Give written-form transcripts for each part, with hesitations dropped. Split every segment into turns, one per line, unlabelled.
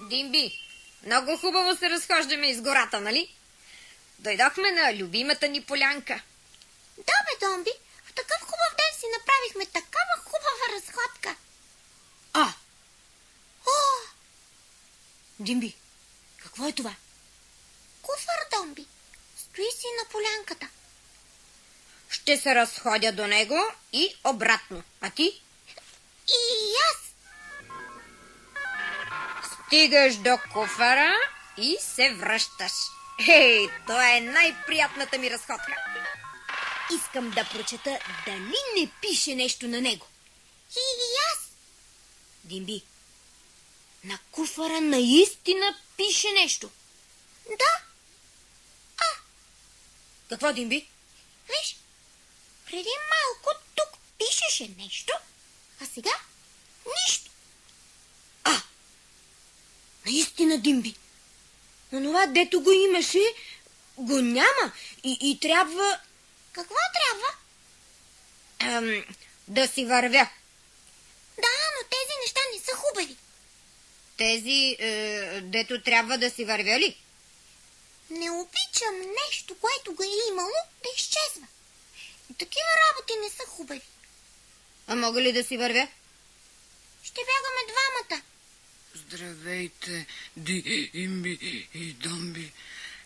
Димби, много хубаво се разхождаме из гората, нали? Дойдохме на любимата ни полянка.
Да, бе, Домби, в такъв хубав ден си направихме такава хубава разходка. О!
Димби, какво е това?
Куфар, Домби. Стои си на полянката.
Ще се разходя до него и обратно. А ти?
И аз.
Стигаш до куфара и се връщаш. Ей, това е най-приятната ми разходка.
Искам да прочета дали не пише нещо на него.
И аз.
Димби, на куфара наистина пише нещо.
Да.
Какво, Димби?
Виж, преди малко тук пишеше нещо, а сега нищо.
Наистина, Димби. Онова, дето го имаше, го няма и трябва...
Какво трябва?
Да си вървя.
Да, но тези неща не са хубави.
Тези, дето трябва да си вървя ли?
Не обичам нещо, което го е имало, да изчезва. И такива работи не са хубави.
А мога ли да си вървя?
Ще бягаме двамата.
Здравейте, Димби и Домби.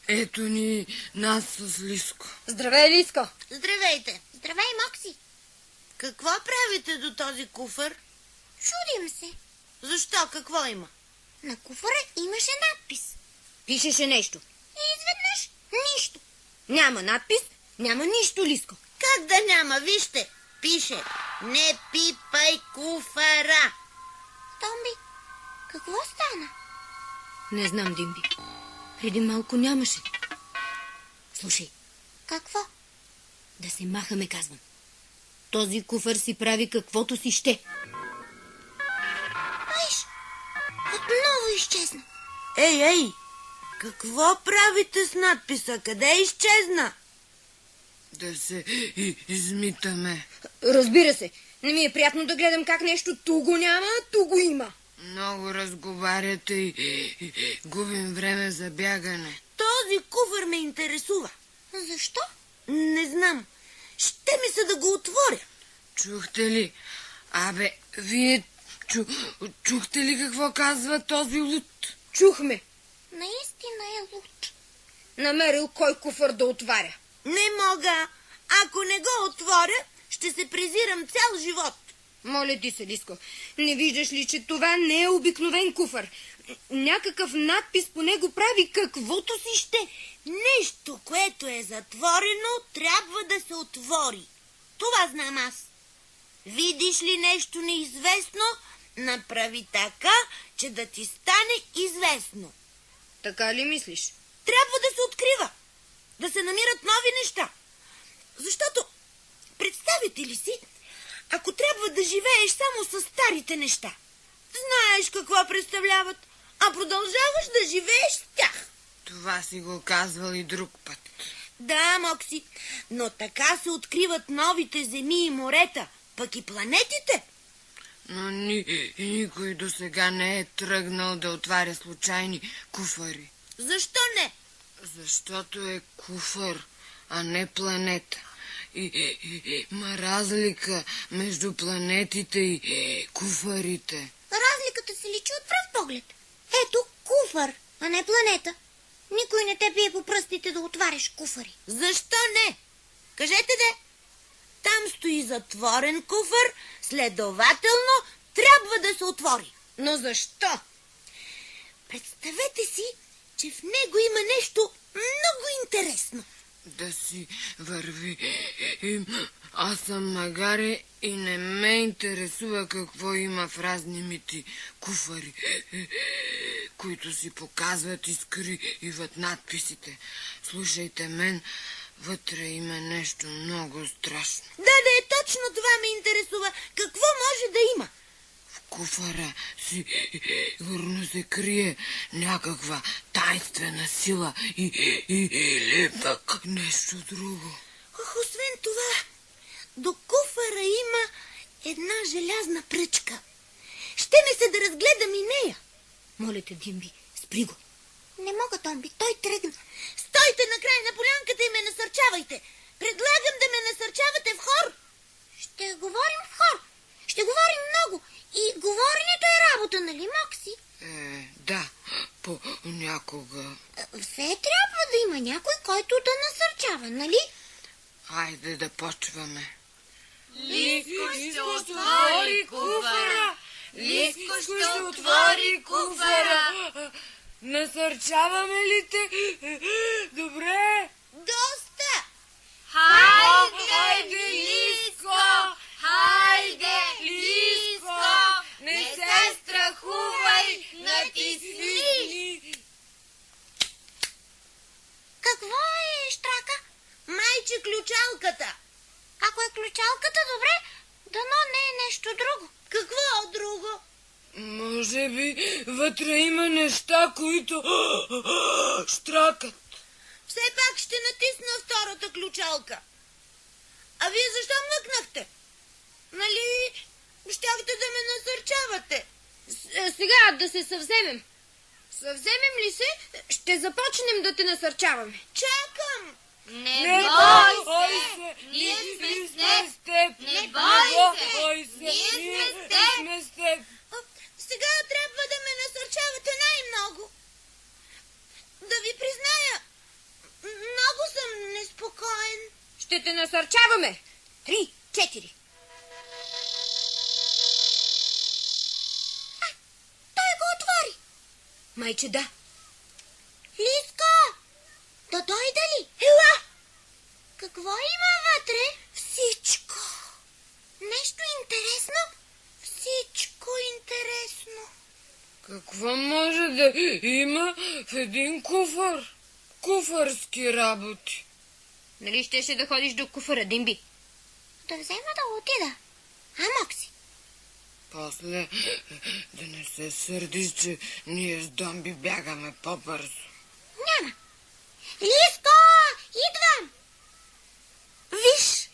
Ето ни нас с Лиско.
Здравей, Лиско.
Здравейте.
Здравей, Мокси.
Какво правите до този куфар?
Чудим се.
Защо? Какво има?
На куфара имаше надпис.
Пишеше нещо.
И изведнъж нищо.
Няма надпис, няма нищо, Лиско.
Как да няма? Вижте, пише: не пипай куфара.
Домби, какво стана?
Не знам, Димби. Преди малко нямаше. Слушай,
Какво?
да се махаме, казвам. Този куфар си прави каквото си ще.
Виж, отново изчезна.
Ей! Какво правите с надписа? Къде изчезна?
Да се измитаме.
Разбира се, не ми е приятно да гледам как нещо ту го няма, ту го има.
Много разговаряте и губим време за бягане.
Този куфар ме интересува.
Защо?
Не знам. Ще ми се да го отворя.
Чухте ли? Абе, вие чухте ли какво казва този луд?
Чухме.
Наистина е луд.
Намерил кой куфар да отваря.
Не мога. Ако не го отворя, ще се презирам цял живот.
Моля ти се, Лиско, не виждаш ли, че това не е обикновен куфар? Някакъв надпис по него прави каквото си ще.
Нещо, което е затворено, трябва да се отвори. Това знам аз. Видиш ли нещо неизвестно, направи така, че да ти стане известно.
Така ли мислиш?
Трябва да се открива, да се намират нови неща. Защото, представите ли си, ако трябва да живееш само с старите неща, знаеш какво представляват, а продължаваш да живееш с тях.
Това си го казвал и друг път.
Да, Мокси, но така се откриват новите земи и морета, пък и планетите.
Но никой до сега не е тръгнал да отваря случайни куфари.
Защо не?
Защото е куфар, а не планета. Има разлика между планетите и куфарите.
Разликата се личи от пръв поглед. Ето куфар, а не планета. Никой не те бие по пръстите да отваряш куфари.
Защо не? Кажете де. Там стои затворен куфар, следователно трябва да се отвори.
Но защо?
Представете си, че в него има нещо много интересно.
Да си върви. Аз съм магаре и не ме интересува какво има в разни мити куфари, които си показват и скриват надписите. Слушайте мен, вътре има нещо много страшно.
Да, точно това ме интересува. Какво може да има?
В куфара сигурно се крие някаква тайнствена сила или пък нещо друго.
Освен това, до куфара има една желязна пръчка. Ще ми се да разгледам и нея.
Моля те, Димби, спри го.
Не мога, Домби, той тръгна.
Стойте на край на полянката и ме насърчавайте. Предлагам да ме насърчавате в хор.
Ще говорим в хор. Ще говорим много. И говоренето е работа, нали, Мокси?
Да, понякога.
Все трябва да има някой, който да насърчава, нали?
Хайде да почваме.
Лиско ще отвори куфара! Лиско ще отвори куфара!
Насърчаваме ли те? Добре.
Доста!
Хайде, Лиско! Хайде, Лиско! Не се страхувай, натисни!
Какво е, Штрака?
Майче, ключалката.
Ако е ключалката, добре, дано не е нещо друго.
Какво друго?
Може би вътре има неща, които щракат.
Все пак ще натисна втората ключалка. А вие защо млъкнахте? Нали щяхте да ме насърчавате?
Сега да се съвземем. Съвземем ли се, ще започнем да те насърчаваме.
Чакам!
Не бой се!
Ние
сме
с теб!
Не бой се!
Ние
сме
с теб!
Сега трябва да ме насърчавате най-много. Да ви призная, много съм неспокоен.
Ще те насърчаваме. 3, 4.
Той го отвори.
Майче, да.
Лиско! Да дойде ли?
Ела!
Какво има вътре? Всичко. Нещо интересно? Всичко интересно.
Какво може да има в един куфар? Куфарски работи.
Нали щеше да ходиш до куфара, Димби?
Да взема да отида. А, Мокси?
После да не се сърдиш, че ние с Домби бягаме по-бързо.
Няма. Лиско! Идвам!
Виж!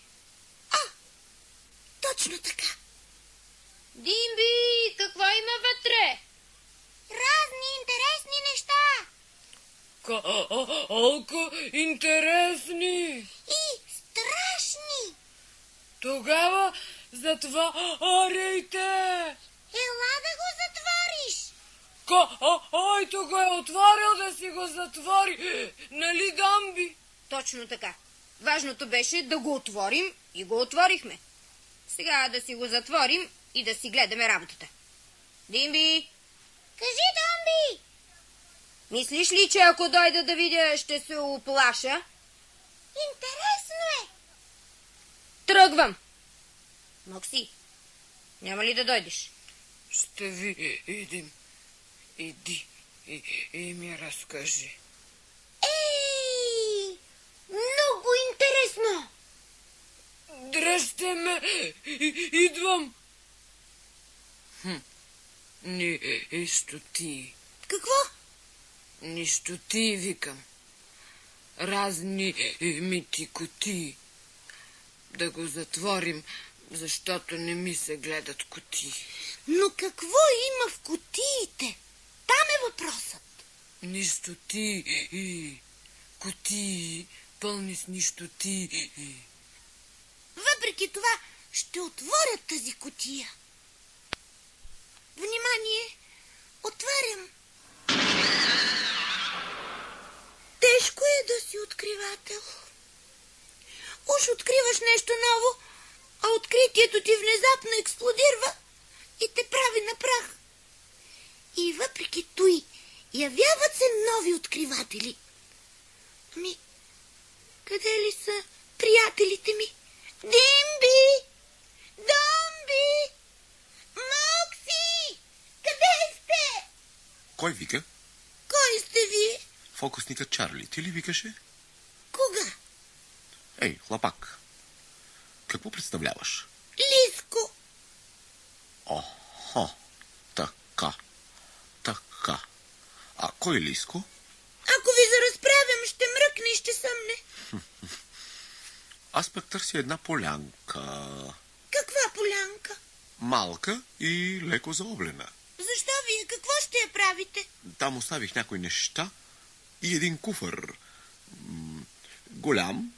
Точно така.
Димби, какво има вътре?
Разни интересни неща.
Колко интересни!
И страшни.
Тогава затваряйте!
Ела да го затвориш.
Който го е отворил, да си го затвори! Нали, Домби?
Точно така. Важното беше да го отворим и го отворихме. Сега да си го затворим и да си гледаме работата. Димби,
Кажи, Домби.
мислиш ли, че ако дойда да видя, ще се оплаша?
Интересно е.
Тръгвам. Мокси, няма ли да дойдеш?
Ще видим. Иди и ми разкажи.
Ей! Много интересно.
Дръжте ме! Идвам! Нищо ти.
Какво?
Нищо ти, викам. Разни мити кутии. Да го затворим, защото не ми се гледат кутии.
Но какво има в кутиите? Там е въпросът.
Нищо ти и кутии, пълни с нищо ти.
Въпреки това ще отворя тази кутия. Внимание! Отварям. Тежко е да си откривател. Уж откриваш нещо ново, а откритието ти внезапно експлодирва и те прави на прах. И въпреки той явяват се нови откриватели. Ами, къде ли са приятелите ми? Димби! Домби! Мокси! Къде сте?
Кой вика?
Кой сте вие?
Фокусникът Чарли. Ти ли викаше?
Кога?
Ей, хлапак. Какво представляваш?
Лиско.
Охо, така. А кой е Лиско?
Ако ви заразправям, ще мръкне и ще съмне.
Аз пък търся една полянка.
Каква полянка?
Малка и леко заоблена.
Защо вие? Какво ще ще я правите?
Там оставих някои неща и един куфър. Голям,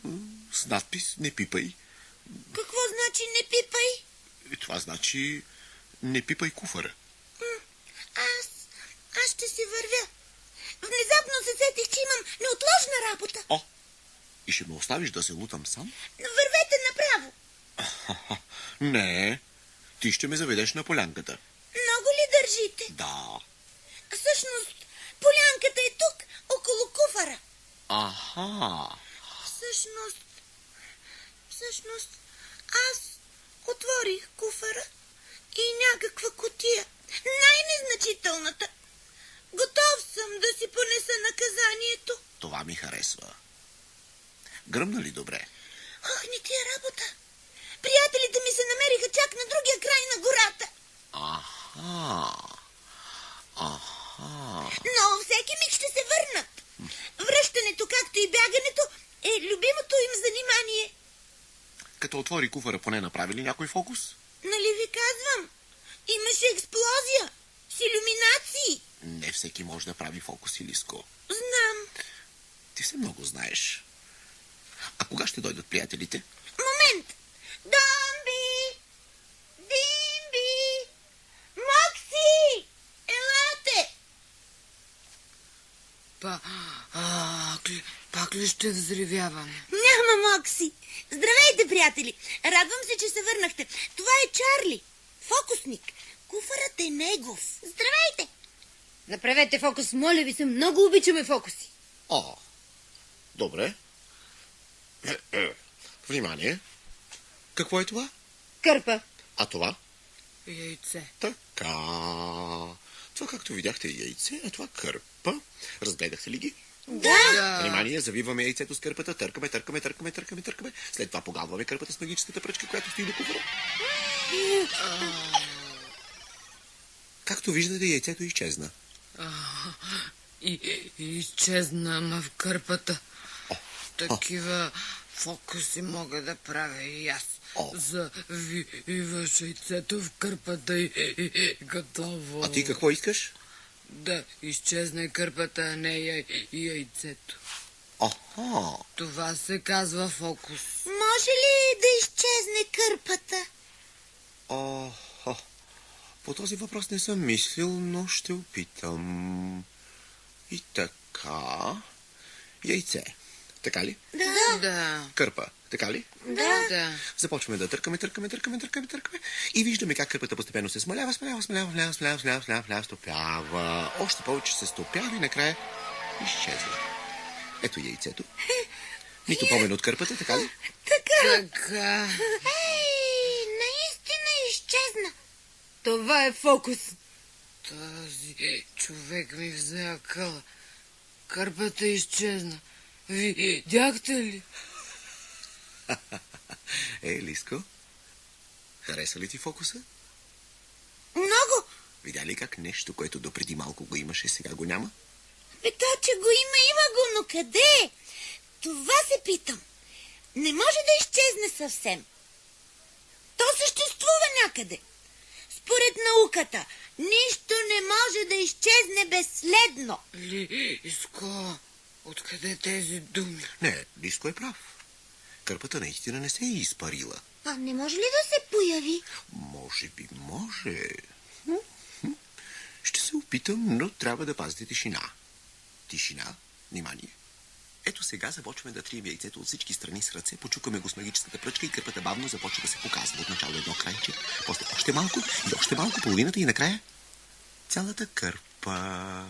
с надпис "Не пипай".
Какво значи не пипай?
И това значи "Не пипай куфъра".
Аз ще си вървя. Внезапно се сетих, че имам неотложна работа.
О, и ще ме оставиш да се лутам сам?
Вървете направо.
Не, ти ще ме заведеш на полянката.
Много ли държите?
Да.
Всъщност, полянката е тук, около куфара.
Аха.
Всъщност, аз отворих куфара и някаква кутия. Най-незначителната. Готов съм да си понеса наказанието.
Това ми харесва. Гръмна ли добре?
Ох, не ти е работа. Приятелите ми се намериха чак на другия край на гората.
Аха.
Но всеки миг ще се върнат. Връщането, както и бягането, е любимото им занимание.
Като отвори куфара, поне направи ли някой фокус?
Нали ви казвам? Имаше експлозия с илюминации.
Не всеки може да прави фокус, Илиско.
Знам.
Ти все много знаеш. А кога ще дойдат приятелите?
Момент. Домби! Димби! Мокси! Елате!
Пак ли ще взривяваме?
Няма, Мокси. Здравейте, приятели. Радвам се, че се върнахте. Това е Чарли. Фокусник. Куфарът е негов. Здравейте!
Направете фокус, моля ви се, много обичаме фокуси.
О, добре. Внимание. Какво е това?
Кърпа.
А това?
Яйце.
Така. Това, както видяхте, е яйце, а това кърпа. Разгледахте ли ги?
Да.
Внимание, завиваме яйцето с кърпата, търкаме. След това погалваме кърпата с магическата пръчка, която стои до куфара. Както виждате, яйцето изчезна.
И изчезна, ама в кърпата. Такива фокуси мога да правя и аз. Завиваш яйцето в кърпата и готово.
А ти какво искаш?
Да изчезне кърпата, а не яйцето.
Аха.
Това се казва фокус.
Може ли да изчезне кърпата?
По този въпрос не съм мислил, но ще опитам. И така. Яйце. Така ли?
Да.
Кърпа. Така ли?
Да.
Започваме да търкаме. И виждаме как кърпата постепенно се смалява, стопява. Още повече се стопява и накрая изчезва. Ето яйцето. Нито помен от кърпата, така ли?
Така.
Наистина изчезна.
Това е фокус.
Този човек ми взе акъла. Кърпата изчезна. Видяхте ли?
Лиско, хареса ли ти фокуса?
Много.
Видя ли как нещо, което допреди малко го имаше, сега го няма?
То, че го има го, но къде? Това се питам. Не може да изчезне съвсем. То съществува някъде. Според науката, нищо не може да изчезне безследно.
Лиско, откъде тези думи?
Не, Лиско е прав. Кърпата наистина не се е изпарила.
А не може ли да се появи?
Може би може. Ще се опитам, но трябва да пазите тишина. Тишина, внимание. Ето сега започваме да трием яйцето от всички страни с ръце, почукаме го с магическата пръчка и кърпата бавно започва да се показва. Отначало едно крайче, после още малко, половината и накрая цялата кърпа.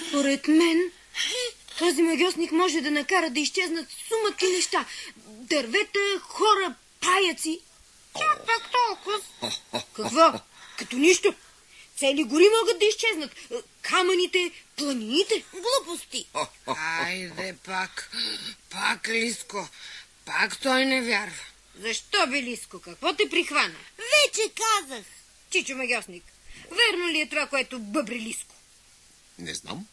Според мен, този магиосник може да накара да изчезнат сума ти неща. Дървета, хора, паяци. Чак пак толкова. Какво? Като нищо. Цели гори могат да изчезнат. Камъните, планините.
Глупости.
Айде пак, Лиско. Пак той не вярва.
Защо, Белиско? Какво те прихвана?
Вече казах.
Чичо магиосник, верно ли е това, което бъбри Лиско?
Не знам.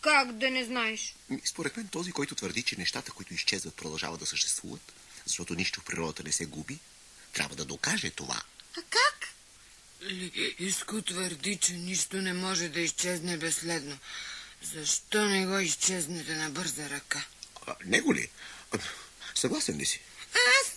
Как да не знаеш?
Според мен този, който твърди, че нещата, които изчезват, продължават да съществуват, защото нищо в природата не се губи, трябва да докаже това.
А как?
Лиско твърди, че нищо не може да изчезне безследно. Защо не го изчезнете на бърза ръка?
Него ли? Съгласен ли си?
Аз,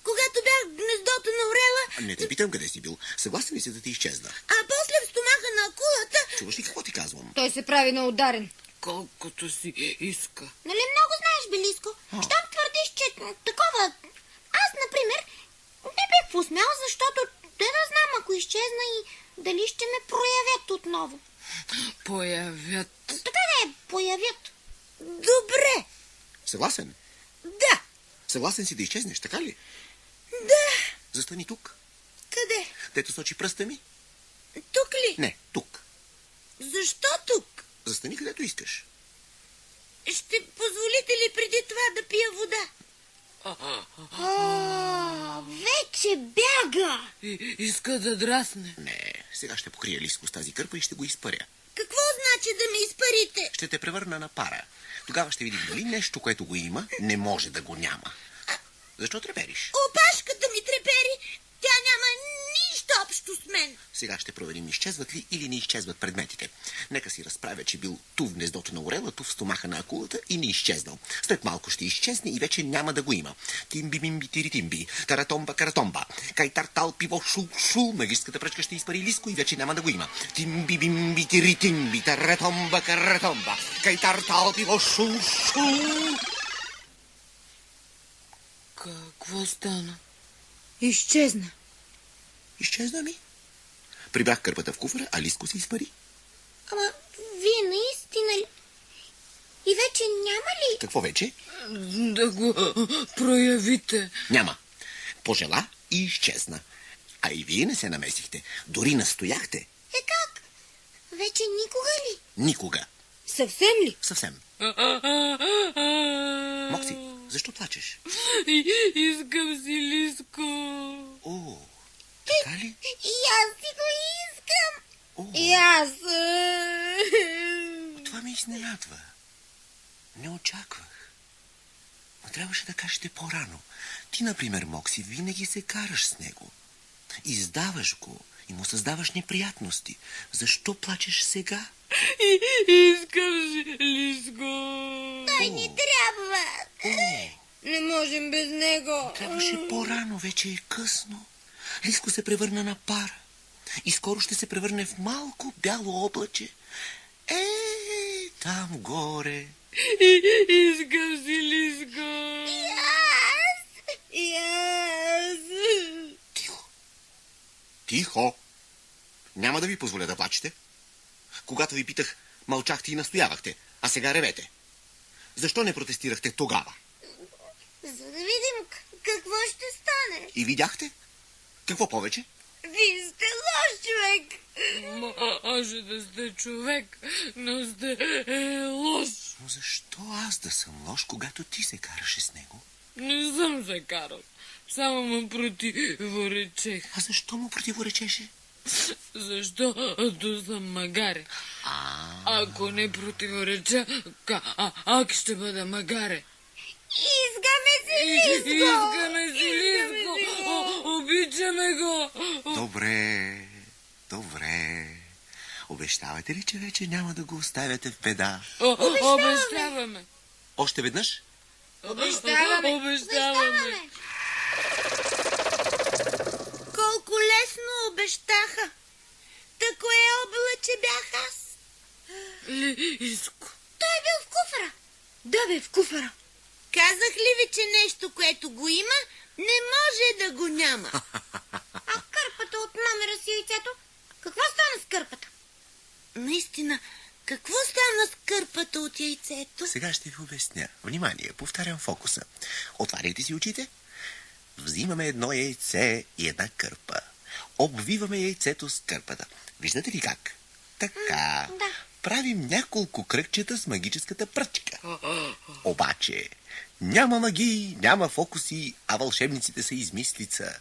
когато бях в гнездото на орела...
Не те питам къде си бил. Съгласен ли си да ти изчезна?
А после в стомаха на акулата...
Чуваш ли какво ти казвам?
Той се прави на ударен.
Колкото си иска.
Нали много знаеш, Белиско? Щом твърдиш, че такова... Аз, например, не бих посмял, защото те да знам, ако изчезна и дали ще ме проявят отново.
Появят.
Така да появят.
Добре.
Съгласен?
Да.
Съгласен си да изчезнеш, така ли?
Да.
Застани тук.
Къде?
Дето сочи пръста ми?
Тук ли?
Не, тук.
Защо тук?
Застани където искаш.
Ще позволите ли преди това да пия вода?
Вече бяга.
Иска да драсне.
Не, сега ще покрия Лиско с тази кърпа и ще го изпаря.
Какво значи да ме изпарите?
Ще те превърна на пара. Тогава ще видим дали нещо, което го има, не може да го няма. Защо трепериш?
Опашката ми трепери. Тя няма нищо общо с мен.
Сега ще проверим изчезват ли или не изчезват предметите. Нека си разправя, че бил ту в гнездото на орела, ту в стомаха на акулата и не изчезнал. След малко ще изчезне и вече няма да го има. Тимби-мимби, тири-тимби, таратомба, каратомба, кайтар-тал, пиво, шул, магическата пръчка ще изпари Лиско и вече няма да го има. Тимби-бимби, тири-тимби, таратомба, каратомба, кайтар-тал, пиво, шул.
Какво стана?
Изчезна.
Изчезна ми. Прибрах кърпата в куфара, а Лиско се изпари.
Ама вие наистина ли? И вече няма ли?
Какво вече?
Да го проявите.
Няма. Пожела и изчезна. А и вие не се намесихте. Дори настояхте.
Е как? Вече никога ли?
Никога.
Съвсем ли?
Съвсем. Мокси, защо плачеш?
Искам си Лиско.
О, така ли?
И аз си го искам.
О,
И аз...
това ме изненадва. Не очаквах. Но трябваше да кажете по-рано. Ти, например, Мокси, винаги се караш с него. Издаваш го и му създаваш неприятности. Защо плачеш сега?
Искам си Лиско.
Той ни трябва.
О,
Не можем без него.
трябваше по-рано, вече е късно. Лиско се превърна на пара. И скоро ще се превърне в малко бяло облаче. Там горе.
Искам си Лиско.
И аз...
Тихо. Тихо. Няма да ви позволя да плачете. Когато ви питах, мълчахте и настоявахте, а сега ревете. Защо не протестирахте тогава?
За да видим какво ще стане.
И видяхте? Какво повече?
Вие сте лош човек.
Може да сте човек, но сте лош.
Но защо аз да съм лош, когато ти се караше с него?
Не съм се карал. Само му противоречех.
А защо му противоречеше?
Защото съм магаре. Ако не противореча, как ще бъда магаре?
Искаме си Лиско.
Искаме си Лиско. Обичаме го.
Добре, добре. Обещавате ли, че вече няма да го оставяте в беда?
Обещаваме.
Още веднъж?
Обещаваме.
Колко лесно обещаха. Та кое облаче бях аз?
Лиско.
Той е бил в куфара.
Да бе, в куфара.
Казах ли ви, че нещо, което го има, не може да го няма?
А кърпата от номера с яйцето? Какво стана с кърпата?
Наистина, какво стана с кърпата от яйцето?
Сега ще ви обясня. Внимание, повтарям фокуса. Отваряйте си очите. Взимаме едно яйце и една кърпа. Обвиваме яйцето с кърпата. Виждате ли как? Така.
Да.
Правим няколко кръгчета с магическата пръчка. Обаче, няма магии, няма фокуси, а вълшебниците са измислица.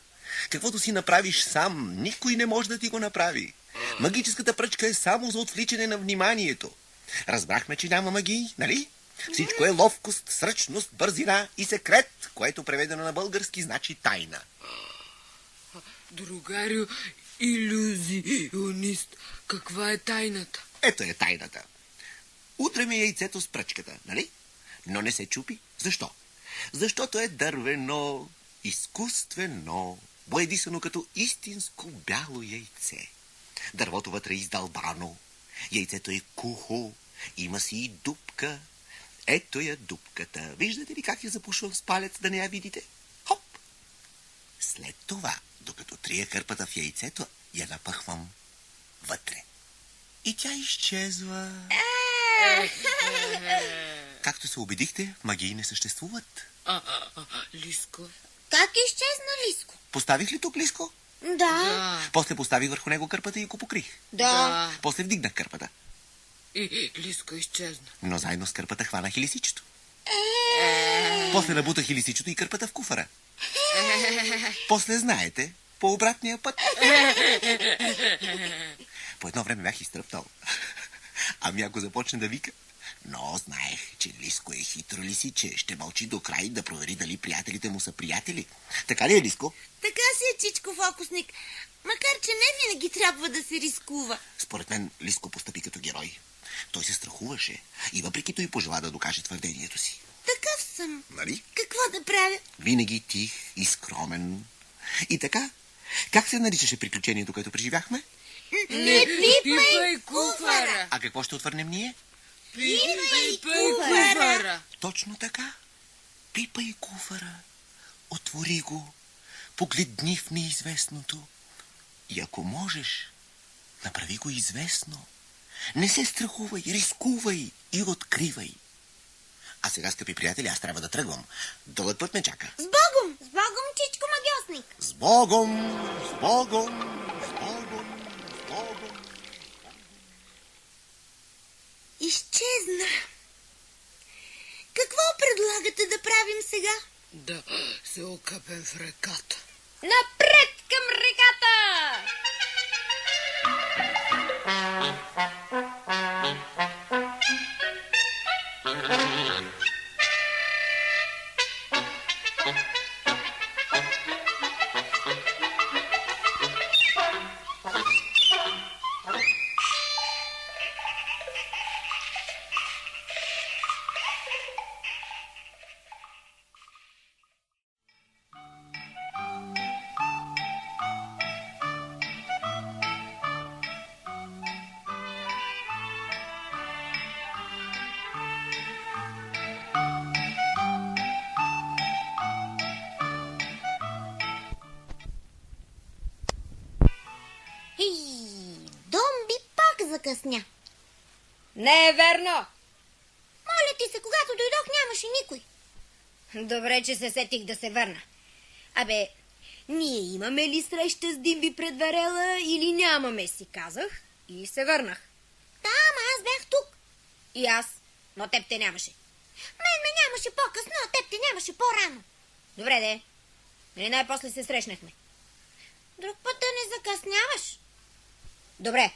Каквото си направиш сам, никой не може да ти го направи. Магическата пръчка е само за отвличане на вниманието. Разбрахме, че няма магии, нали? Всичко е ловкост, сръчност, бързина и секрет, което преведено на български значи тайна.
Другарю, Илюзионист. Каква е тайната?
Ето е тайната. Удряме яйцето с пръчката, нали? Но не се чупи. Защо? Защото е дървено, изкуствено, боядисано като истинско бяло яйце. Дървото вътре е издълбано, яйцето е кухо, има си и дупка. Ето я дупката. Виждате ли как я запушвам с палец, да не я видите? Хоп! След това, докато трия кърпата в яйцето, я напъхвам вътре. И тя изчезва. Както се убедихте, магии не съществуват.
Лиско?
Как изчезна Лиско?
Поставих ли тук Лиско?
Да.
После поставих върху него кърпата и го покрих.
Да.
После вдигнах кърпата.
И Лиско изчезна.
Но заедно с кърпата хванах и лисичето. После набутах и лисичето и кърпата в куфара. После знаете, по обратния път. По едно време бях изтръпнал. Ами ако започне да вика. Но знаех, че Лиско е хитро лисиче. Ще мълчи до край да провери дали приятелите му са приятели. Така ли е, Лиско?
Така си е, Чичко фокусник. Макар, че не винаги трябва да се рискува.
Според мен Лиско постъпи като герой. Той се страхуваше и въпреки той пожела да докаже твърдението си.
Такъв съм.
Нали?
Какво да правя?
Винаги тих и скромен. И така, как се наричаше приключението, което преживяхме?
Не
пипай куфара!
А какво ще отвърнем ние?
Пипай куфара!
Точно така. Пипай куфара. Отвори го. Погледни в неизвестното. И ако можеш, направи го известно. Не се страхувай, рискувай и откривай. А сега, скъпи приятели, аз трябва да тръгвам. Дълъг път ме чака.
С Богом! С Богом, Чичко магиосник!
С Богом! С Богом! С Богом! С Богом!
Изчезна. Какво предлагате да правим сега?
Да се окъпем в реката.
Напред към реката!
Домби пак закъсня.
Не е верно!
Моля ти се, когато дойдох, нямаше никой.
Добре, че се сетих да се върна. Абе, ние имаме ли среща с Димби пред Варела или нямаме, си казах и се върнах.
Да, ама аз бях тук.
И аз, но теб те нямаше.
Мен ме нямаше по-късно, а теб те нямаше по-рано.
Добре, де. Нали най-после се срещнахме?
Друг път да не закъсняваш.
Добре,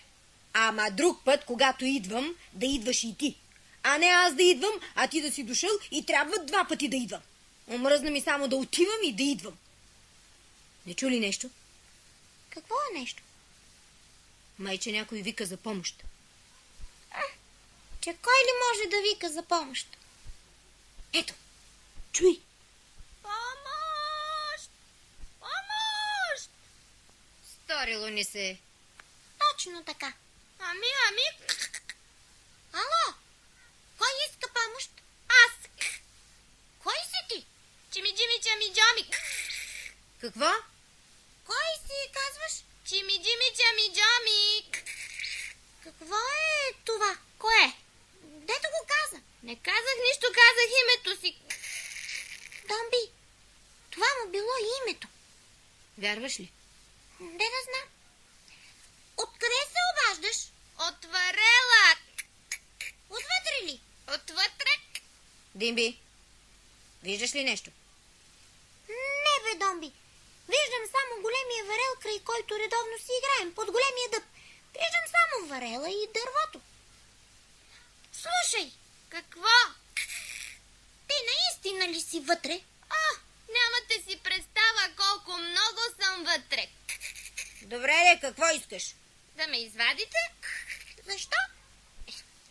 ама друг път, когато идвам, да идваш и ти. А не аз да идвам, а ти да си дошъл и трябва 2 пъти да идвам. Омръзна ми само да отивам и да идвам. Не чу ли нещо?
Какво е нещо?
Майче някой вика за помощ.
Че кой ли може да вика за помощ?
Ето, чуй.
Помощ! Помощ!
Сторило ни се.
Точно така. Ами. Ало? Кой иска помощ? Аз. Кой си ти? Чими-джими-чами-джами.
Какво?
Кой си казваш? Чими-джими-чами-джами. Какво е това? Кое? Дето го каза? Не казах нищо, казах името си. Домби, това му било името.
Вярваш ли?
Де да знам. Откъде се обаждаш? От Варела. Отвътре ли? Отвътре.
Димби, виждаш ли нещо?
Не бе, Домби. Виждам само големия варел, край който редовно си играем, под големия дъб. Виждам само варела и дървото. Слушай, какво? Ти наистина ли си вътре? Нямате си представа колко много съм вътре.
Добре, де, какво искаш?
Да ме извадите? Защо?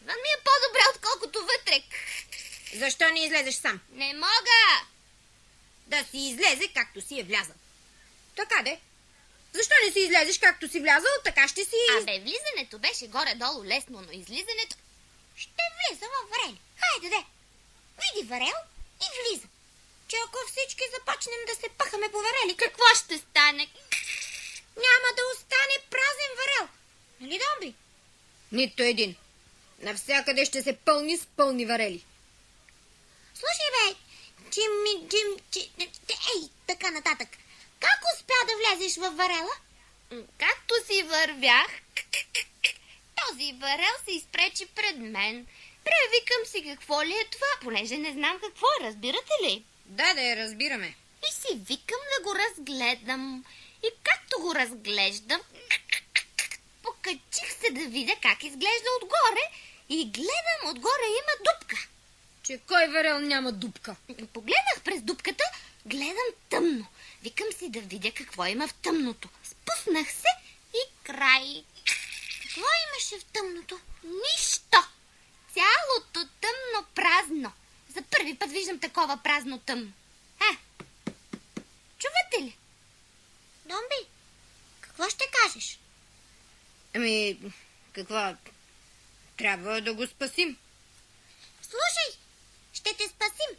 Вън ми е по-добре, отколкото вътре.
Защо не излезеш сам?
Не мога!
Да си излезе, както си е влязъл. Така де. Защо не си излезеш, както си влязъл, така ще си...
Абе, влизането беше горе-долу лесно, но излизането... Ще влиза във Варели. Хайде, де! Види Варел и влиза.
Че ако всички започнем да се пъхаме по Варели,
Какво ще стане?
няма да остане празен Варел. Нали, Домби?
Нито един. Навсякъде ще се пълни с пълни варели.
Слушай, бе, ей, така нататък. Как успя да влезеш във Варела?
Както си вървях, този Варел се изпречи пред мен. Превикам си какво ли е това, понеже не знам какво е, разбирате ли?
Да, разбираме.
И си викам да го разгледам. И както го разглеждам, покачих се да видя как изглежда отгоре и гледам, отгоре има дупка.
Че кой варел няма дупка?
Погледнах през дупката, гледам тъмно. Викам си да видя какво има в тъмното. Спуснах се и край.
Какво имаше в тъмното?
Нищо. Цялото тъмно празно. За първи път виждам такова празно тъмно. Чувате ли?
Домби, какво ще кажеш?
Ами, какво? Трябва да го спасим.
Слушай, ще те спасим.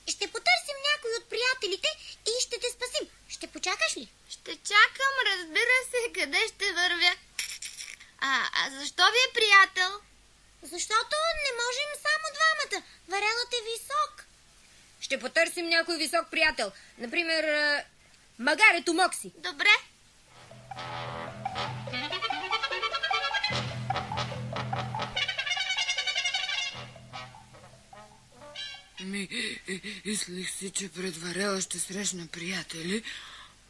Ще потърсим някой от приятелите и ще те спасим. Ще почакаш ли?
Ще чакам, разбира се, къде ще вървя. А защо ви е приятел?
Защото не можем само двамата. Варелът е висок.
Ще потърсим някой висок приятел. Например, магарето Мокси.
Добре.
Мислих си, че пред Варела ще срещна приятели,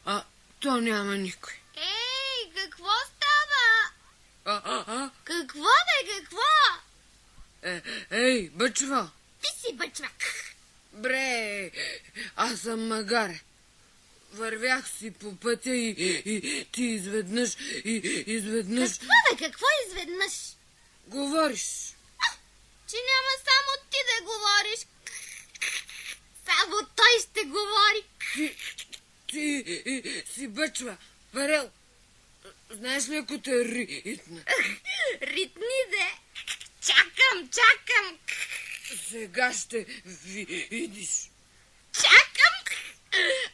а то няма никой.
Ей, какво става? Какво бе, какво?
Ей, бъчва!
Ти си бъчвак.
Бре, аз съм магаре. Вървях си по пътя и ти изведнъж.
Какво бе, какво изведнъж?
Говориш.
Че няма само ти да говориш. Само той ще говори.
Ти си бъчва. Варел, знаеш ли ако те ритна?
Ритни де. Чакам.
Сега ще видиш.
Чакам.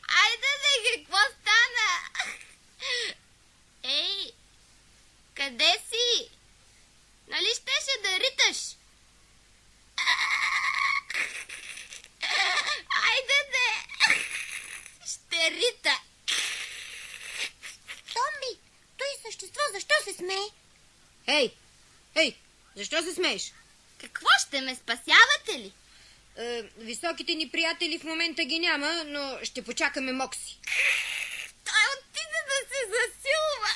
Айде де, какво стана? Ей, къде си? Нали щеше да риташ? Айде де. Ще рита.
Домби, той същество, защо се смее?
Ей, защо се смееш?
Какво ще ме спасявате ли?
Високите ни приятели в момента ги няма, но ще почакаме Мокси.
Той отиде да се засилва.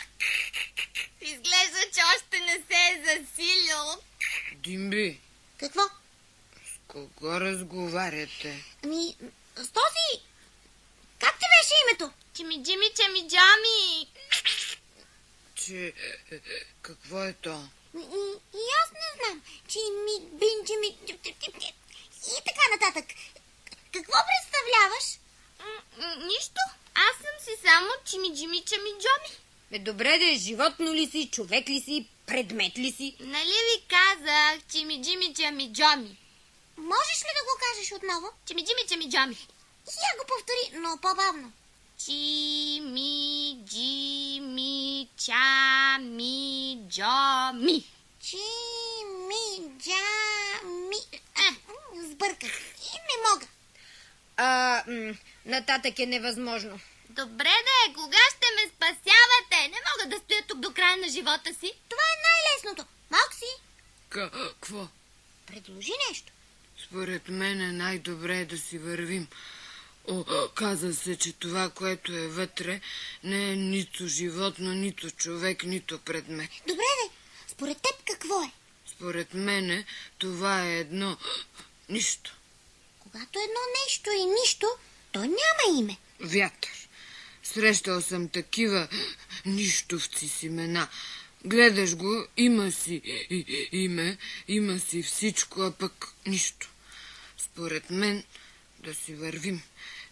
Изглежда, че още не се е засилил.
Димби,
Какво?
с кого разговаряте?
Ами, с този... Как ти беше името?
Чимиджами.
Че... Какво е то?
И аз не знам. Бинджими... И така нататък. Какво представляваш?
Нищо. Аз съм си само чимиджами.
Добре де, животно ли си, човек ли си, предмет ли си?
Нали ви казах чимиджами?
Можеш ли да го кажеш отново?
Чимиджами.
Я го повтори, но по-бавно.
Чимиджами.
Сбърках. И не мога.
Нататък е невъзможно.
Добре де, кога ще ме спасявате? Не мога да стоя тук до края на живота си.
Това е най-лесното. Мокси,
Какво?
предложи нещо.
Според мен е най-добре да си вървим. Каза се, че това, което е вътре, не е нито животно, нито човек, нито предмет.
Добре, бе. Според теб какво е?
Според мене това е едно нищо.
Когато едно нещо е нищо, то няма име.
Вятър. Срещал съм такива нищовци с имена. Гледаш го, има си име, има си всичко, а пък нищо. Според мен да си вървим.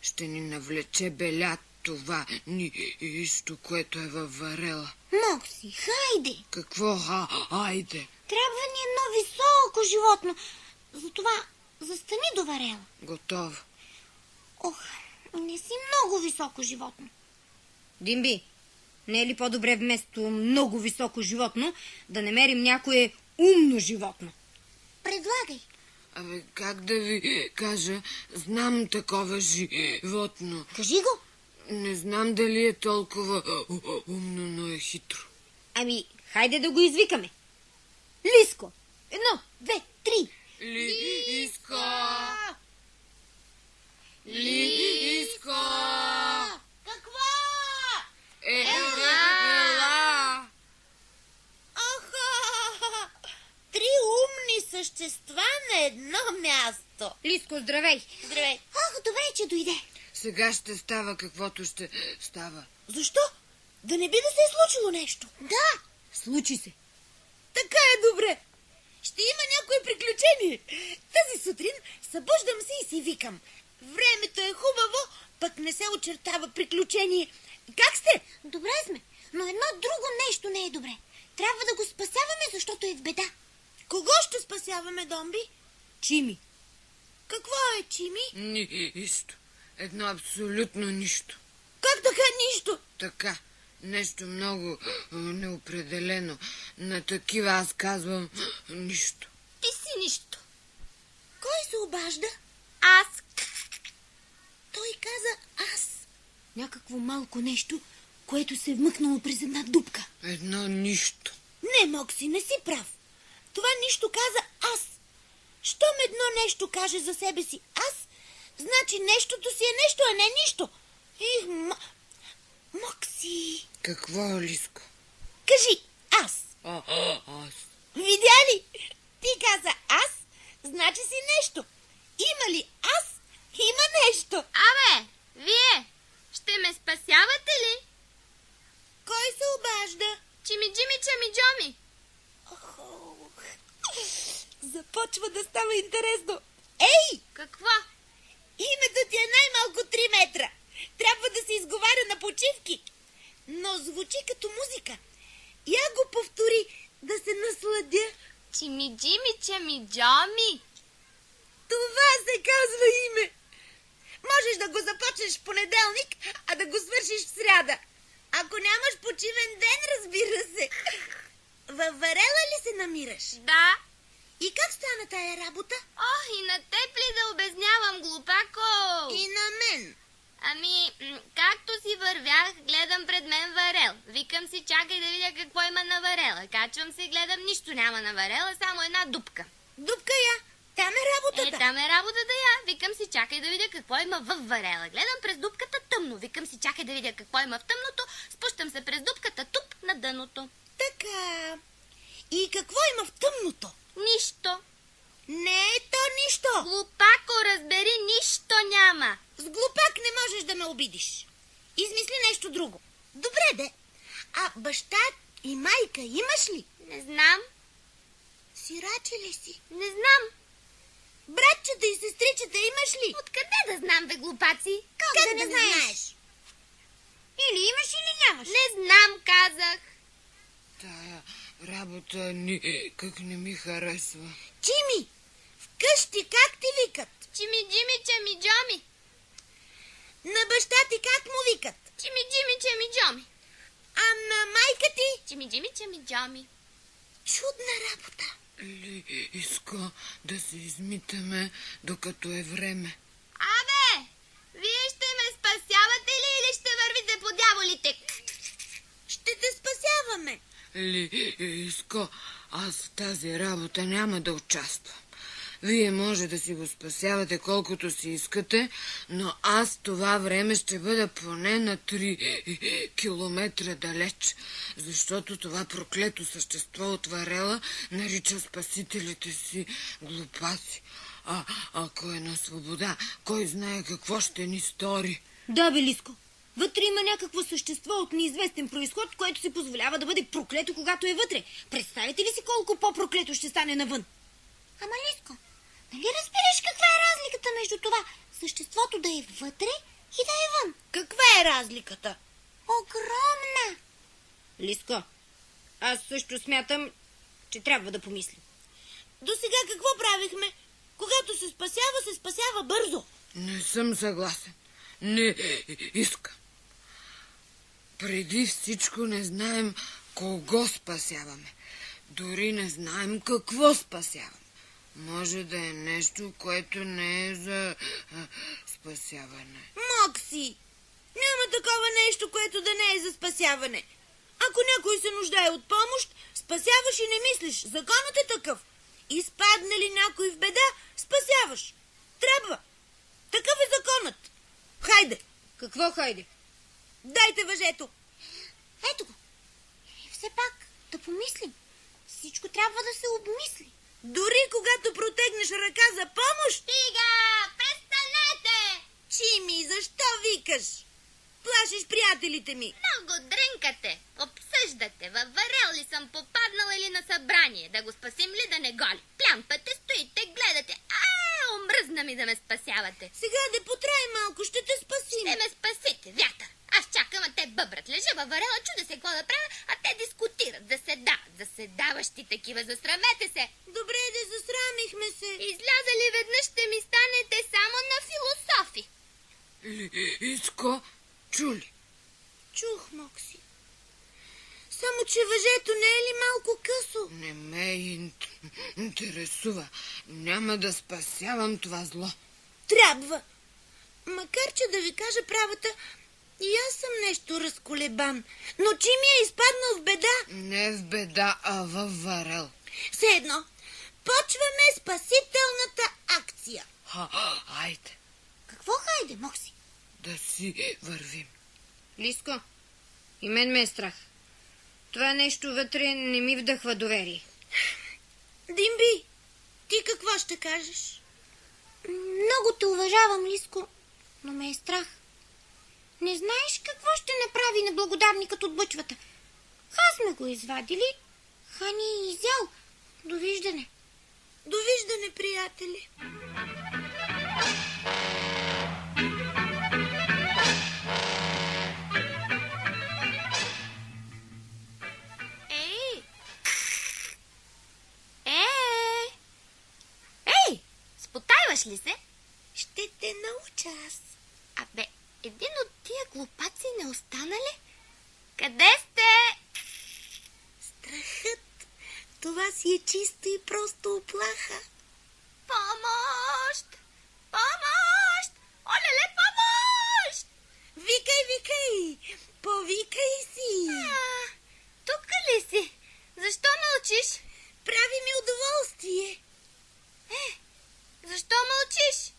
Ще ни навлече беля това нищо, което е във Варела.
Мокси, хайде!
Какво хайде?
Трябва ни едно високо животно. Затова застани до Варела.
Готово.
Ох, не си много високо животно.
Димби, не е ли по-добре вместо много високо животно да намерим някое умно животно?
Предлагай.
Абе, как да ви кажа, знам такова животно.
Кажи го.
Не знам дали е толкова умно, но е хитро.
Ами, хайде да го извикаме. Лиско! 1, 2, 3.
Лиско! Лиско!
Какво?
Ела!
Аха! 3 умни същества на едно място.
Лиско, здравей!
Здравей. Ах, добре, че дойде.
Сега ще става каквото ще става.
Защо? Да не би да се е случило нещо? Да.
Случи се.
Така е добре. Ще има някое приключение. Тази сутрин събуждам се и си викам. Времето е хубаво, пък не се очертава приключение. Как сте? Добре сме, но едно друго нещо не е добре. Трябва да го спасяваме, защото е в беда. Кого ще спасяваме, Домби?
Чими.
Какво е, Чими?
Нищо. Едно абсолютно нищо.
Как така нищо?
Така. Нещо много неопределено. На такива аз казвам нищо.
Ти си нищо. Кой се обажда?
Аз.
Той каза аз.
Някакво малко нещо, което се е вмъкнало през една дупка.
Едно нищо.
Не, Мокси, не си прав. Това нищо каза аз. Щом едно нещо каже за себе си аз, значи нещото си е нещо, а не нищо. Мокси,
Какво, Лиско?
кажи аз.
Аз.
Видя ли? Ти каза аз, значи си нещо. Има ли аз, има нещо.
Абе, вие ще ме спасявате ли?
Кой се обажда?
Чими-джими, чами-джоми.
Започва да става интересно. Ей,
Какво?
името ти е най-малко 3 метра. Трябва да се изговаря на почивки. Но звучи като музика. Я го повтори, да се насладя.
Чими-джими, чами-джоми.
Това се казва име. Можеш да го започнеш в понеделник, а да го свършиш в сряда. Ако нямаш почивен ден, разбира се. Във Варела ли се намираш?
Да.
И как стана тая работа?
Ох, и на теб ли да обяснявам, глупако?
И на мен.
Ами, както си вървях, гледам пред мен Варел. Викам си, чакай да видя какво има на Варела. Качвам се и гледам, нищо няма на Варела, само една дупка.
Дупка я. Там е работата.
Там е работата я. Викам си, чакай да видя какво има във Варела. Гледам през дупката тъмно. Викам си, чакай да видя какво има в тъмното. Спущам се през дупката тук на дъното.
Така. И какво има в тъмното?
Нищо.
Не е то нищо.
Глупако, разбери, нищо няма.
С глупак не можеш да ме обидиш. Измисли нещо друго. Добре, де. А баща и майка имаш ли?
Не знам.
Сираче ли си?
Не знам.
Братчета и сестричета имаш ли?
Откъде да знам, бе, глупаци?
Как да не знаеш?
Или имаш, или нямаш. Не знам, казах.
Тая работа никак не ми харесва.
Чими, вкъщи как ти викат?
Чими-джими, чами-джоми.
На баща ти как му викат?
Чими-джими, чами-джоми.
А на майка ти?
Чими-джими, чами-джоми.
Чудна работа.
Иска да се измитаме, докато е време.
Абе, вие ще ме спасявате ли или ще вървите по дяволите?
Ще те спасяваме.
Иска, аз в тази работа няма да участвам. Вие може да си го спасявате колкото си искате, но аз това време ще бъда поне на 3 километра далеч, защото това проклето същество от Варела нарича спасителите си глупаци. Ако е на свобода, кой знае какво ще ни стори.
Да, Белиско. Вътре има някакво същество от неизвестен произход, което си позволява да бъде проклето, когато е вътре. Представете ли си колко по-проклето ще стане навън?
Ама, Лиско, нали разбираш каква е разликата между това съществото да е вътре и да е вън?
Каква е разликата?
Огромна!
Лиско, аз също смятам, че трябва да помислим.
До сега какво правихме? Когато се спасява бързо.
Не съм съгласен. Не искам. Преди всичко не знаем кого спасяваме. Дори не знаем какво спасяваме. Може да е нещо, което не е за спасяване.
Мокси, няма такова нещо, което да не е за спасяване. Ако някой се нуждае от помощ, спасяваш и не мислиш. Законът е такъв. Изпадне ли някой в беда, спасяваш. Трябва. Такъв е законът. Хайде.
Какво хайде?
Дайте въжето.
Ето го. И все пак да помислим. Всичко трябва да се обмисли.Дори
когато протегнеш ръка за помощ...
Стига! Престанете!
Чими, защо викаш? Плашиш приятелите ми.
Много дрънкате, обсъждате. Във варел ли съм попаднала или на събрание? Да го спасим ли да не голи? Плямпате, стоите, гледате. Омръзна ми да ме спасявате.
Сега да потрай малко, ще те спасим.
Ще ме спасите, вятър. Аз чакам, а те бъбрат. Лежа във варела, чуда се какво да правя, а те дискутират, заседават. Заседаващи такива, засрамете се.
Добре, да засрамихме се.
Излязали веднъж ще ми станете само на философи.
Иско, чули?
Чух, Мокси. Само, че въжето не е ли малко късо?
Не ме интересува. Няма да спасявам това зло.
Трябва. Макар, че да ви кажа правата, и аз съм нещо разколебан. Но че ми е изпаднал в беда.
Не в беда, а във варел.
Все едно. Почваме спасителната акция.
Айде,
Какво хайде, Мокси?
да си вървим.
Лиско, и мен ме е страх. Това нещо вътре не ми вдъхва доверие.
Димби, ти какво ще кажеш?
Много те уважавам, Лиско, но ме е страх. Не знаеш какво ще направи неблагодарникът от бъчвата. Ха сме го извадили, ха ни е изял. Довиждане.
Довиждане, приятели.
Ей! Ей! Спотайваш ли се?
Ще те науча аз.
Абе, един от тия глупаци не остана ли? Къде сте?
Страхът. Това си е чисто и просто оплаха.
Помощ! Помощ! Олеле, помощ!
Викай, викай! Повикай си!
Тук ли си? Защо мълчиш?
Прави ми удоволствие.
Защо мълчиш?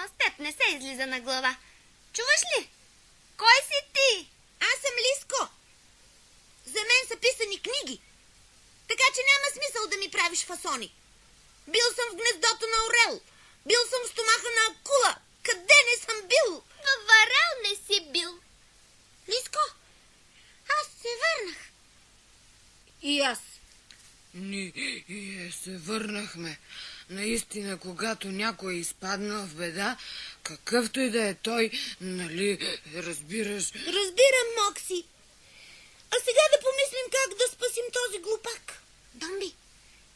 С теб не се излиза на глава. Чуваш ли? Кой си ти?
Аз съм Лиско. За мен са писани книги. Така че няма смисъл да ми правиш фасони. Бил съм в гнездото на орел. Бил съм в стомаха на акула. Къде не съм бил?
Във варел не си бил.
Лиско,
Аз се върнах.
И аз.
Ние се върнахме. Наистина, когато някой е изпаднал в беда, какъвто и да е той, нали, разбираш...
разбирам, Мокси. А сега да помислим как да спасим този глупак.
Домби,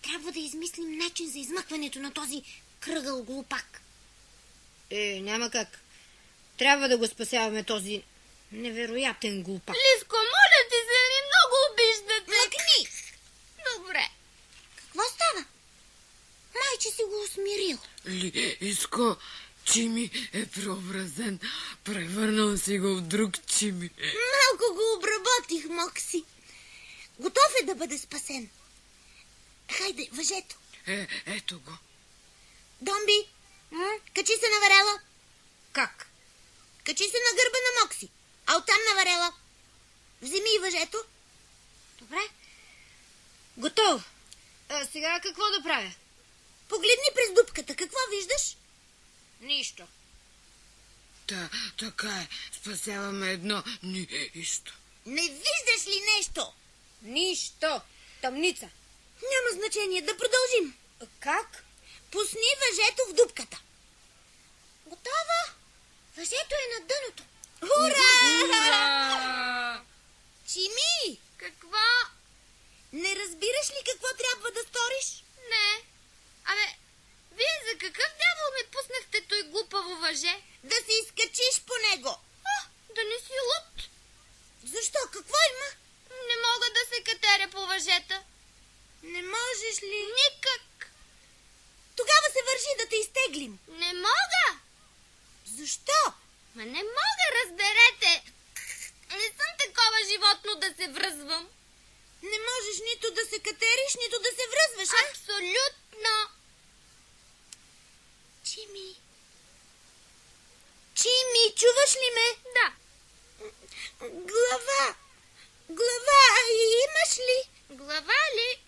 трябва да измислим начин за измъкването на този кръгъл глупак.
Няма как. Трябва да го спасяваме този невероятен глупак.
Лиско, моля ти се, ни много обиждате.
Млъкни!
Добре. Какво става? Майче си го усмирил.
Иско, Чими е преобразен. Превърнал си го в друг Чими.
Малко го обработих, Мокси. Готов е да бъде спасен. Хайде, въжето.
Ето го.
Домби, качи се на варела.
Как?
Качи се на гърба на Мокси. А оттам на варела. Вземи и въжето.
Добре.
Готов. А сега какво да правя?
Погледни през дупката. Какво виждаш?
Нищо.
Така е. Спасяваме едно нищо.
Не виждаш ли нещо?
Нищо. Тъмница.
Няма значение, да продължим.
Как?
Пусни въжето в дупката.
Готово! Въжето е на дъното.
Ура! Чими,
Какво?
не разбираш ли какво трябва да сториш?
Не. Абе, вие за какъв дявол ми пуснахте той глупаво въже?
Да се изкачиш по него.
Да не си луд.
Защо? Какво има?
Не мога да се катеря по въжета.
Не можеш ли?
Никак.
Тогава се вържи да те изтеглим.
Не мога.
Защо?
Ма не мога, разберете. Не съм такова животно да се връзвам.
Не можеш нито да се катериш, нито да се връзваш, а?
Абсолютно.
Чими. Чими, чуваш ли ме?
Да.
Глава. Глава, имаш ли?
Глава ли?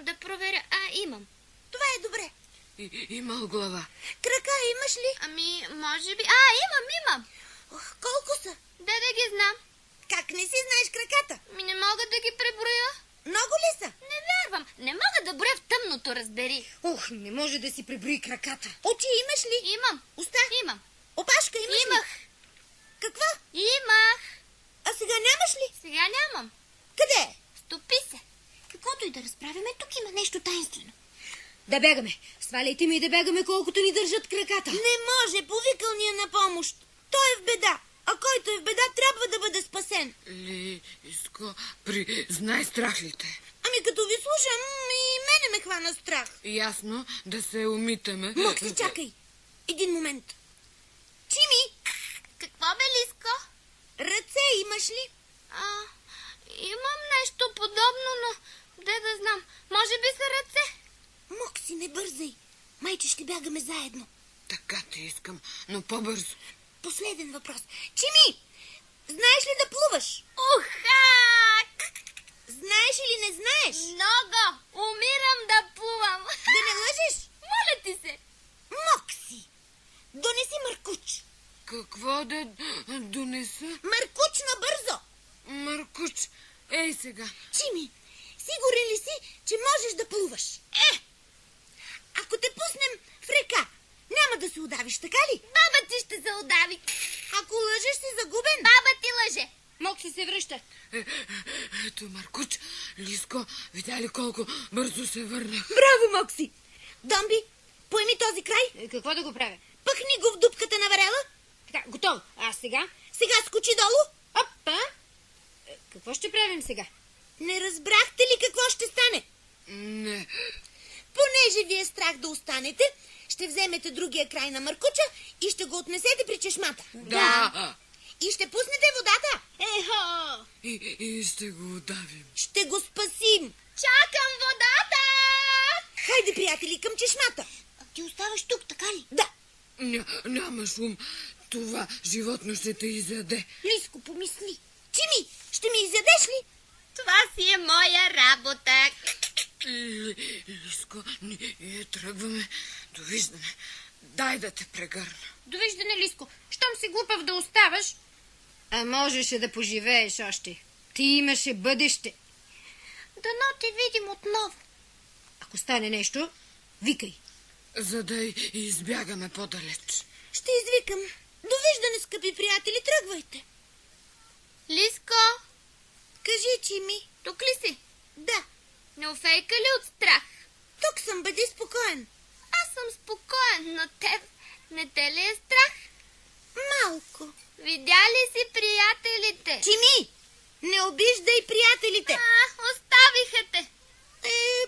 Да проверя. Имам.
Това е добре.
Имал глава.
Крака имаш ли?
Ами, може би... имам.
Ох, колко са?
Да ги знам.
Как не си знаеш краката?
Не мога да ги преброя.
Много ли са?
Не вярвам. Не мога да броя в тъмното, разбери.
Ох, не може да си преброи краката.
Очи имаш ли?
Имам.
Уста?
Имам.
Опашка имаш
Имах.
ли? Каква?
Имах.
А сега нямаш ли?
Сега нямам.
Къде е?
Стопи се. Каквото и да разправяме, тук има нещо таинствено.
Да бегаме. Сваляйте ми и да бегаме, колкото ни държат краката.
Не може, повикал ни е на помощ. Той е в беда. А който е в беда, трябва да бъде спасен.
Лиско, признай страх ли те?
Ами като ви слушам, и мене ме хвана страх.
Ясно, да се умитаме.
Мокси, чакай. Един момент. Чими,
Какво бе, Лиско?
ръце имаш ли?
Имам нещо подобно, но де да знам. Може би са ръце.
Мокси, не бързай. Майче, ще бягаме заедно.
Така те искам, но по-бързо.
Последен въпрос. Чими, знаеш ли да плуваш?
Уха!
Знаеш или не знаеш?
Много! Умирам да плувам.
Да не лъжеш?
Моля ти се.
Мокси, донеси мъркуч.
Какво да донеса?
Мъркуч набързо.
Маркуч, ей сега.
Чими, сигурен ли си, че можеш да плуваш? Ако те пуснем в река, няма да се удавиш, така ли?
Баба ти ще се удави.
Ако лъжеш, си загубен.
Баба ти лъже.
Мокси се връща.
Ето Маркуч, Лиско, видя ли колко бързо се върнах?
Браво, Мокси! Домби, поеми този край,
Какво да го правя?
пъхни го в дупката на варела,
Така, готово. А сега?
сега скочи долу.
Опа! Какво ще правим сега?
Не разбрахте ли какво ще стане?
Не.
Понеже ви е страх да останете, ще вземете другия край на мъркуча и ще го отнесете при чешмата.
Да.
И ще пуснете водата.
Ехо!
И ще го удавим.
Ще го спасим.
Чакам водата!
Хайде, приятели, към чешмата.
Ти оставаш тук, така ли?
Да,
Няма шум. Това животно ще те изяде.
Лиско, помисли. Чими, ще ми изядеш ли?
Това си е моя работа.
Лиско, ние тръгваме. Довиждане. Дай да те прегърна.
Довиждане, Лиско. Щом си глупав да оставаш, а можеше да поживееш още. Ти имаше бъдеще.
Дано те видим отново.
Ако стане нещо, викай.
За да избягаме по-далеч.
Ще извикам. Довиждане, скъпи приятели, тръгвайте.
Лиско,
Кажи, Чими.
тук ли си?
Да,
Не офейка ли от страх?
тук съм, бъди спокоен.
Аз съм спокоен, но теб не те ли е страх?
Малко.
Видя ли си приятелите?
Чими, не обиждай приятелите.
Оставиха те.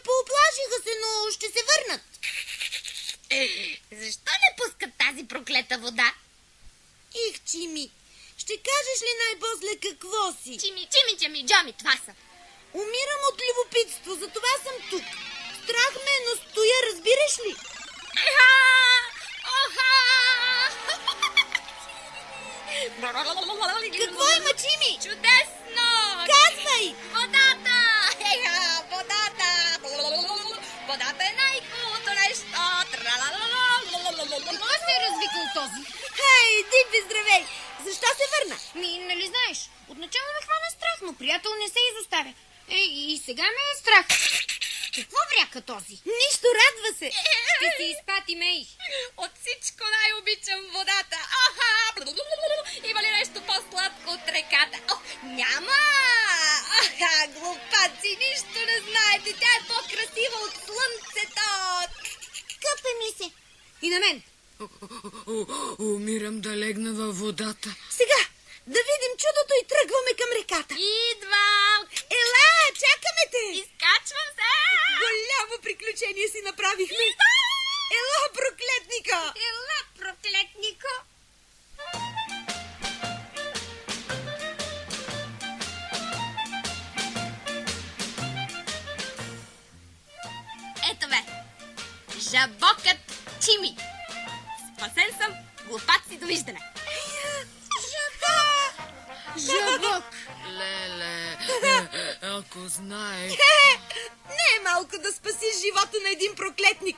Пооплашиха се, но ще се върнат.
Защо не пускат тази проклета вода?
Их, Чими, ще кажеш ли най-после какво си?
Чими, джами, това са.
Умирам от любопитство, затова съм тук. Страх ме, но стоя, разбираш ли? Какво има, Чими?
Чудесно!
Казвай!
Водата! Водата! Водата е най-хубавото нещо!
Кой се е развикал този?
Хей, Дипи, здравей! Защо се върна?
Нали знаеш, отначало ме хвана страх, но приятел не се изоставя. И сега ме е страх. Какво вряка този?
Нищо, радва се.
Ще се изпати, Мей.
От всичко най-обичам водата. Аха! Има ли нещо по-сладко от реката? О, няма! Аха, глупаци, нищо не знаете. Тя е по-красива от слънцето.
Къпе ми се.
И на мен.
Умирам да легна във водата.
Сега, да видим чудото и тръгваме към реката.
Идвам!
Ела, чакаме те.
Изкачвам се!
Голямо приключение си направихме. Ела, проклетника!
Ела, проклетнико.
Ето ме! Жабокът Чими! Спасен съм! Глупаци, довиждане!
Жабок.
Леле, ако знаех...
Не е малко да спасиш живота на един проклетник.